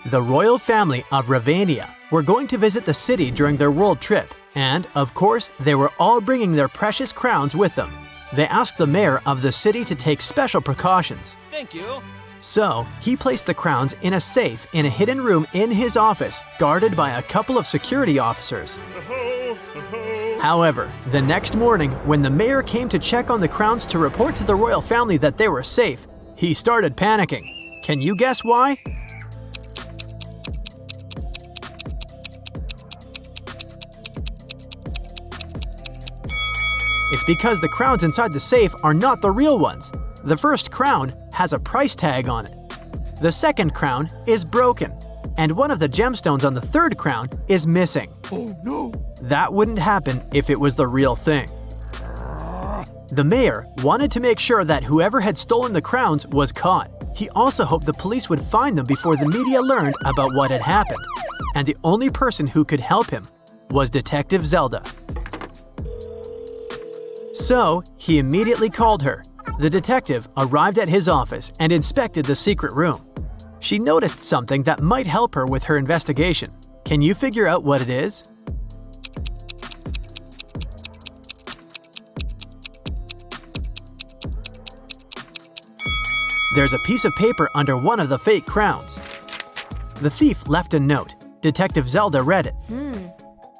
The royal family of Ravania were going to visit the city during their world trip, and, of course, they were all bringing their precious crowns with them. They asked the mayor of the city to take special precautions. Thank you. So, he placed the crowns in a safe in a hidden room in his office, guarded by a couple of security officers. However, the next morning, when the mayor came to check on the crowns to report to the royal family that they were safe, he started panicking. Can you guess why? It's because the crowns inside the safe are not the real ones. The first crown has a price tag on it. The second crown is broken, and one of the gemstones on the third crown is missing. Oh no! That wouldn't happen if it was the real thing. The mayor wanted to make sure that whoever had stolen the crowns was caught. He also hoped the police would find them before the media learned about what had happened. And the only person who could help him was Detective Zelda. So, he immediately called her. The detective arrived at his office and inspected the secret room. She noticed something that might help her with her investigation. Can you figure out what it is? There's a piece of paper under one of the fake crowns. The thief left a note. Detective Zelda read it.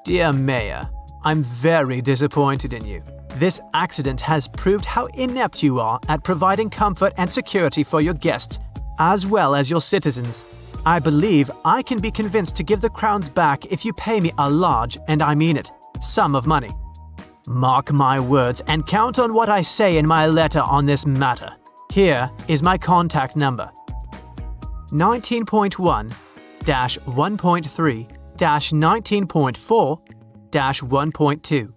Dear Mayor, I'm very disappointed in you. This accident has proved how inept you are at providing comfort and security for your guests, as well as your citizens. I believe I can be convinced to give the crowns back if you pay me a large, and I mean it, sum of money. Mark my words and count on what I say in my letter on this matter. Here is my contact number. 19.1-1.3-19.4-1.2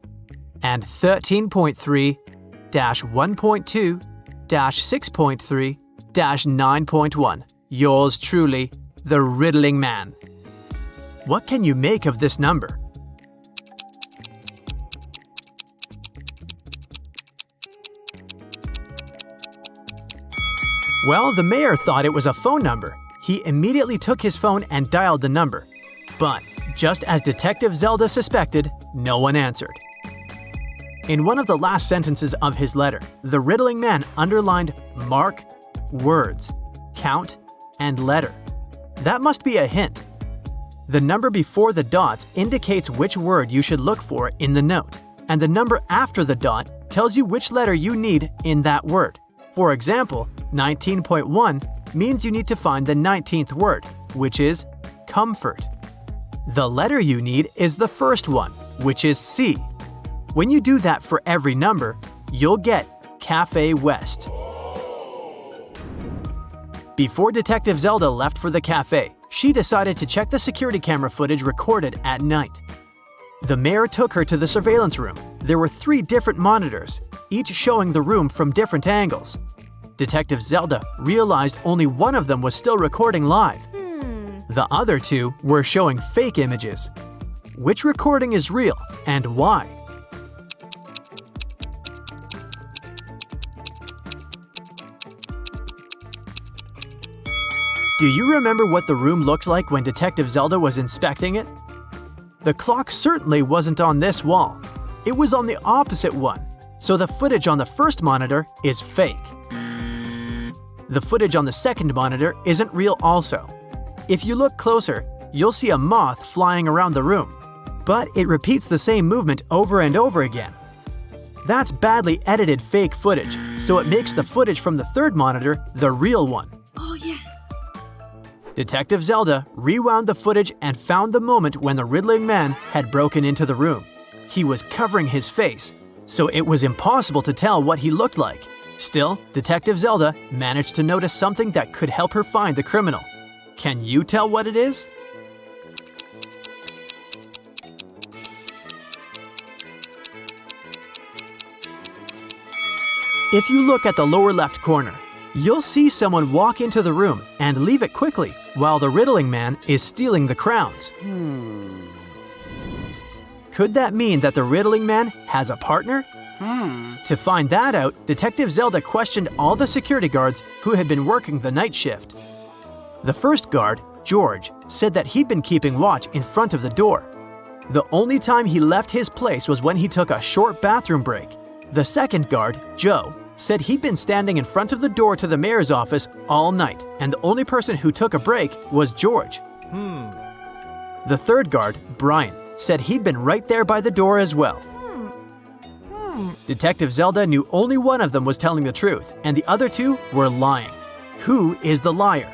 and 13.3-1.2-6.3-9.1. Yours truly, the Riddling Man. What can you make of this number? Well, the mayor thought it was a phone number. He immediately took his phone and dialed the number. But, just as Detective Zelda suspected, no one answered. In one of the last sentences of his letter, the Riddling Man underlined mark, words, count, and letter. That must be a hint. The number before the dot indicates which word you should look for in the note, and the number after the dot tells you which letter you need in that word. For example, 19.1 means you need to find the 19th word, which is comfort. The letter you need is the first one, which is C. When you do that for every number, you'll get Cafe West. Before Detective Zelda left for the cafe, she decided to check the security camera footage recorded at night. The mayor took her to the surveillance room. There were 3 different monitors, each showing the room from different angles. Detective Zelda realized only one of them was still recording live. The other 2 were showing fake images. Which recording is real and why? Do you remember what the room looked like when Detective Zelda was inspecting it? The clock certainly wasn't on this wall. It was on the opposite one, so the footage on the first monitor is fake. The footage on the second monitor isn't real also. If you look closer, you'll see a moth flying around the room, but it repeats the same movement over and over again. That's badly edited fake footage, so it makes the footage from the third monitor the real one. Oh yes! Detective Zelda rewound the footage and found the moment when the Riddling Man had broken into the room. He was covering his face, so it was impossible to tell what he looked like. Still, Detective Zelda managed to notice something that could help her find the criminal. Can you tell what it is? If you look at the lower left corner, you'll see someone walk into the room and leave it quickly while the Riddling Man is stealing the crowns. Could that mean that the Riddling Man has a partner? To find that out, Detective Zelda questioned all the security guards who had been working the night shift. The first guard, George, said that he'd been keeping watch in front of the door. The only time he left his place was when he took a short bathroom break. The second guard, Joe, said he'd been standing in front of the door to the mayor's office all night, and the only person who took a break was George. The third guard, Brian, said he'd been right there by the door as well. Detective Zelda knew only one of them was telling the truth, and the other two were lying. Who is the liar?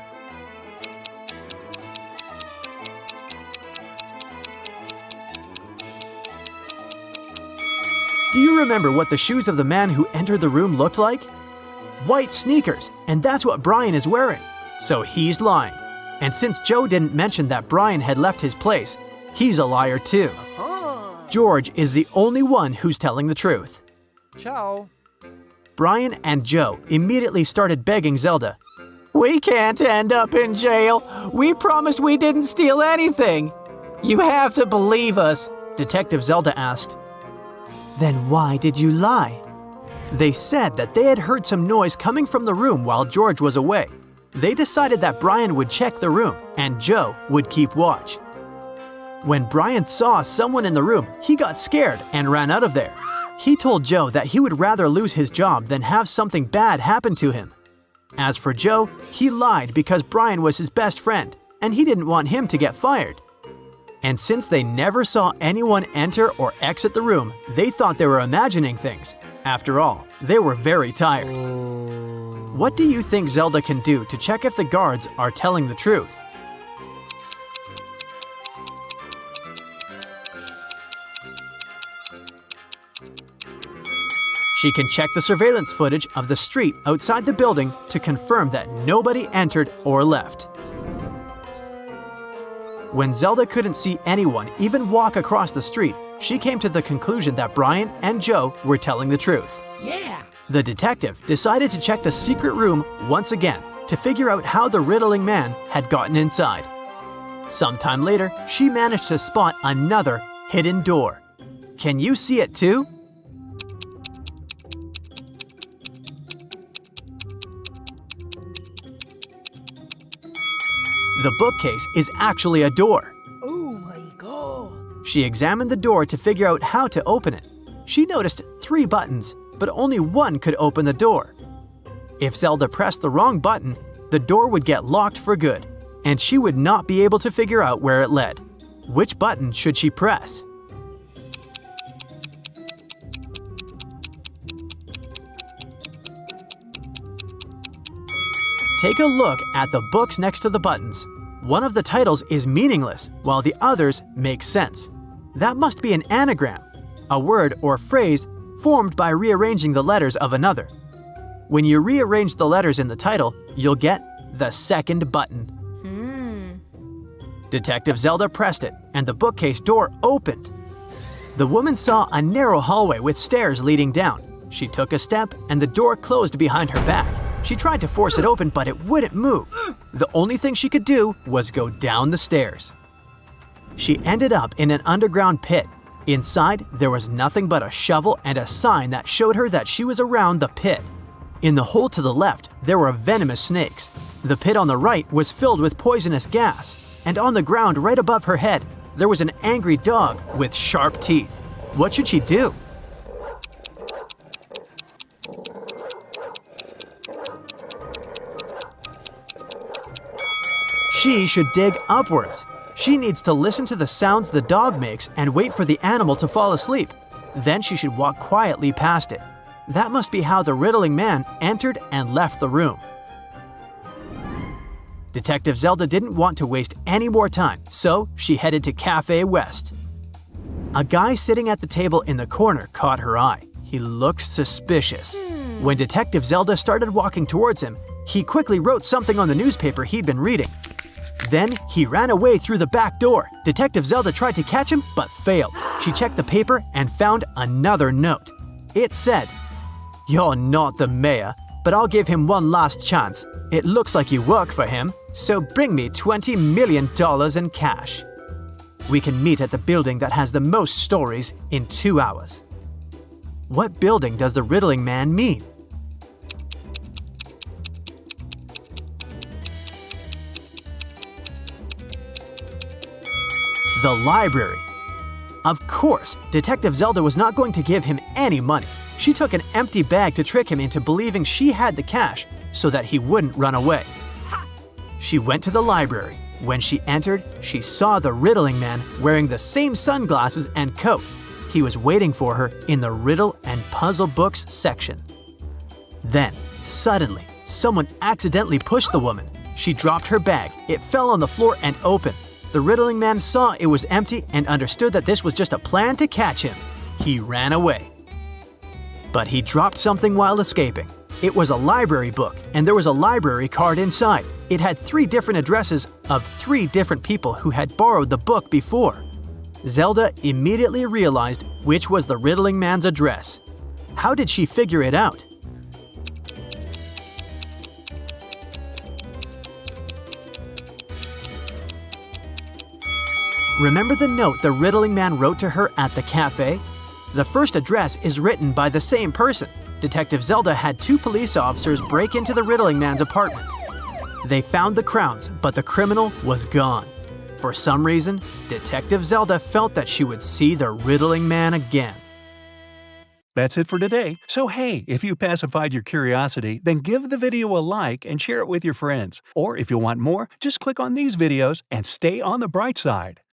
Do you remember what the shoes of the man who entered the room looked like? White sneakers, and that's what Brian is wearing. So he's lying. And since Joe didn't mention that Brian had left his place, he's a liar too. George is the only one who's telling the truth. Ciao. Brian and Joe immediately started begging Zelda. "We can't end up in jail. We promised we didn't steal anything. You have to believe us," Detective Zelda asked. "Then why did you lie?" They said that they had heard some noise coming from the room while George was away. They decided that Brian would check the room and Joe would keep watch. When Brian saw someone in the room, he got scared and ran out of there. He told Joe that he would rather lose his job than have something bad happen to him. As for Joe, he lied because Brian was his best friend and he didn't want him to get fired. And since they never saw anyone enter or exit the room, they thought they were imagining things. After all, they were very tired. What do you think Zelda can do to check if the guards are telling the truth? She can check the surveillance footage of the street outside the building to confirm that nobody entered or left. When Zelda couldn't see anyone even walk across the street, she came to the conclusion that Brian and Joe were telling the truth. The detective decided to check the secret room once again to figure out how the riddling man had gotten inside. Sometime later, she managed to spot another hidden door. Can you see it too? The bookcase is actually a door. Oh my god. She examined the door to figure out how to open it. She noticed 3 buttons, but only one could open the door. If Zelda pressed the wrong button, the door would get locked for good, and she would not be able to figure out where it led. Which button should she press? Take a look at the books next to the buttons. One of the titles is meaningless, while the others make sense. That must be an anagram, a word or phrase formed by rearranging the letters of another. When you rearrange the letters in the title, you'll get the second button. Detective Zelda pressed it, and the bookcase door opened. The woman saw a narrow hallway with stairs leading down. She took a step, and the door closed behind her back. She tried to force it open, but it wouldn't move. The only thing she could do was go down the stairs. She ended up in an underground pit. Inside, there was nothing but a shovel and a sign that showed her that she was around the pit. In the hole to the left, there were venomous snakes. The pit on the right was filled with poisonous gas. And on the ground right above her head, there was an angry dog with sharp teeth. What should she do? She should dig upwards. She needs to listen to the sounds the dog makes and wait for the animal to fall asleep. Then she should walk quietly past it. That must be how the riddling man entered and left the room. Detective Zelda didn't want to waste any more time, so she headed to Cafe West. A guy sitting at the table in the corner caught her eye. He looked suspicious. When Detective Zelda started walking towards him, he quickly wrote something on the newspaper he'd been reading. Then he ran away through the back door. Detective Zelda tried to catch him, but failed. She checked the paper and found another note. It said, "You're not the mayor, but I'll give him one last chance. It looks like you work for him, so bring me $20 million in cash. We can meet at the building that has the most stories in 2 hours." What building does the riddling man mean? The library. Of course, Detective Zelda was not going to give him any money. She took an empty bag to trick him into believing she had the cash so that he wouldn't run away. She went to the library. When she entered, she saw the riddling man wearing the same sunglasses and coat. He was waiting for her in the riddle and puzzle books section. Then, suddenly, someone accidentally pushed the woman. She dropped her bag. It fell on the floor and opened. The riddling man saw it was empty and understood that this was just a plan to catch him. He ran away. But he dropped something while escaping. It was a library book, and there was a library card inside. It had 3 different addresses of 3 different people who had borrowed the book before. Zelda immediately realized which was the riddling man's address. How did she figure it out? Remember the note the riddling man wrote to her at the cafe? The first address is written by the same person. Detective Zelda had 2 police officers break into the riddling man's apartment. They found the crowns, but the criminal was gone. For some reason, Detective Zelda felt that she would see the riddling man again. That's it for today. So hey, if you pacified your curiosity, then give the video a like and share it with your friends. Or if you want more, just click on these videos and stay on the bright side.